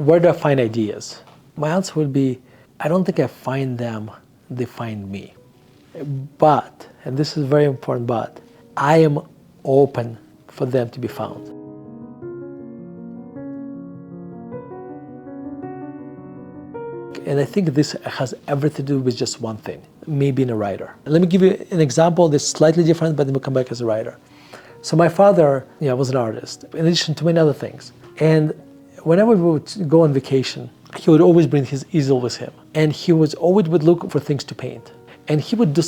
Where do I find ideas? My answer would be, I don't think I find them, they find me. But, and this is very important, but I am open for them to be found. And I think this has everything to do with just one thing, me being a writer. Let me give you an example that's slightly different, but then we'll come back as a writer. So my father, was an artist, in addition to many other things. And whenever we would go on vacation, he would always bring his easel with him. And he would always look for things to paint. And he would do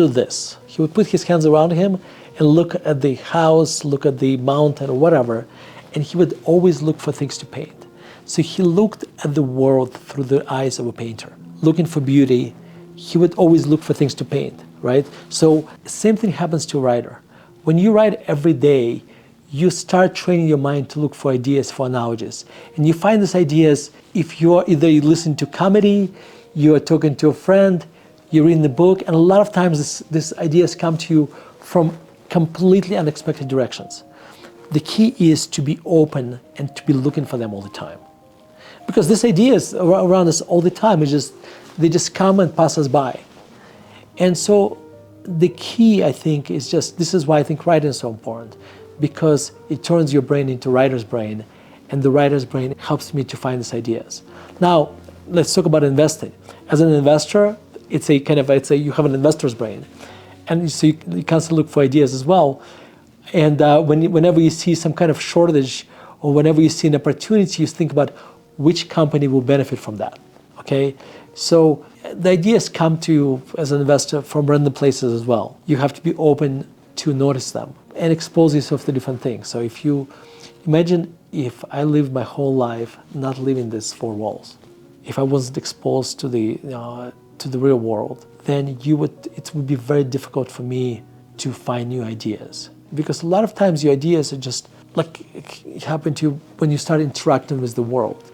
this. He would put his hands around him and look at the house, look at the mountain or whatever, and he would always look for things to paint. So he looked at the world through the eyes of a painter. Looking for beauty, he would always look for things to paint, right? So same thing happens to a writer. When you write every day, you start training your mind to look for ideas, for analogies. And you find these ideas if you're either you listen to comedy, you're talking to a friend, you're reading the book, and a lot of times these ideas come to you from completely unexpected directions. The key is to be open and to be looking for them all the time. Because these ideas around us all the time, they just come and pass us by. And so the key, I think, is this is why I think writing is so important, because it turns your brain into writer's brain, and the writer's brain helps me to find these ideas. Now, let's talk about investing. As an investor, you have an investor's brain, and so you constantly look for ideas as well. And whenever you see some kind of shortage, or whenever you see an opportunity, you think about which company will benefit from that. Okay, so the ideas come to you as an investor from random places as well. You have to be open to notice them and expose yourself to different things. So if you imagine if I lived my whole life not living these four walls, if I wasn't exposed to the real world, then it would be very difficult for me to find new ideas. Because a lot of times your ideas are just like it happened to you when you start interacting with the world.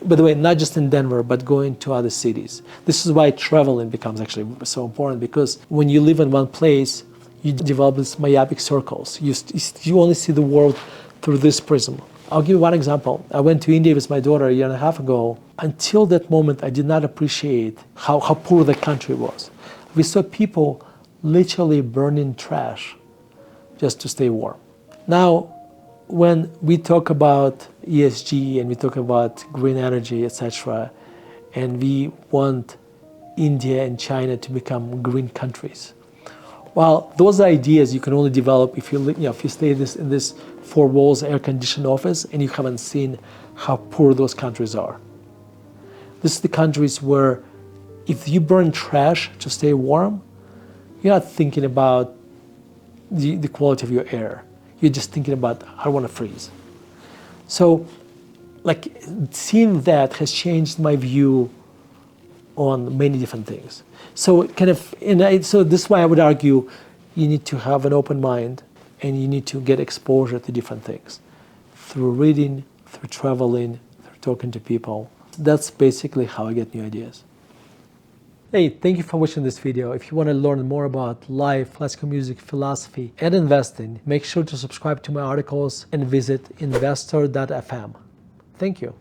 By the way, not just in Denver, but going to other cities. This is why traveling becomes actually so important, because when you live in one place, you develop these myopic circles. You only see the world through this prism. I'll give you one example. I went to India with my daughter a year and a half ago. Until that moment, I did not appreciate how poor the country was. We saw people literally burning trash just to stay warm. Now, when we talk about ESG and we talk about green energy, etc., and we want India and China to become green countries, well, those ideas you can only develop if you stay in this four walls air-conditioned office and you haven't seen how poor those countries are. This is the countries where if you burn trash to stay warm, you're not thinking about the quality of your air. You're just thinking about, I don't want to freeze. So, seeing that has changed my view on many different things. So so this is why I would argue you need to have an open mind and you need to get exposure to different things. Through reading, through traveling, through talking to people. That's basically how I get new ideas. Hey, thank you for watching this video. If you want to learn more about life, classical music, philosophy, and investing, make sure to subscribe to my articles and visit investor.fm. Thank you.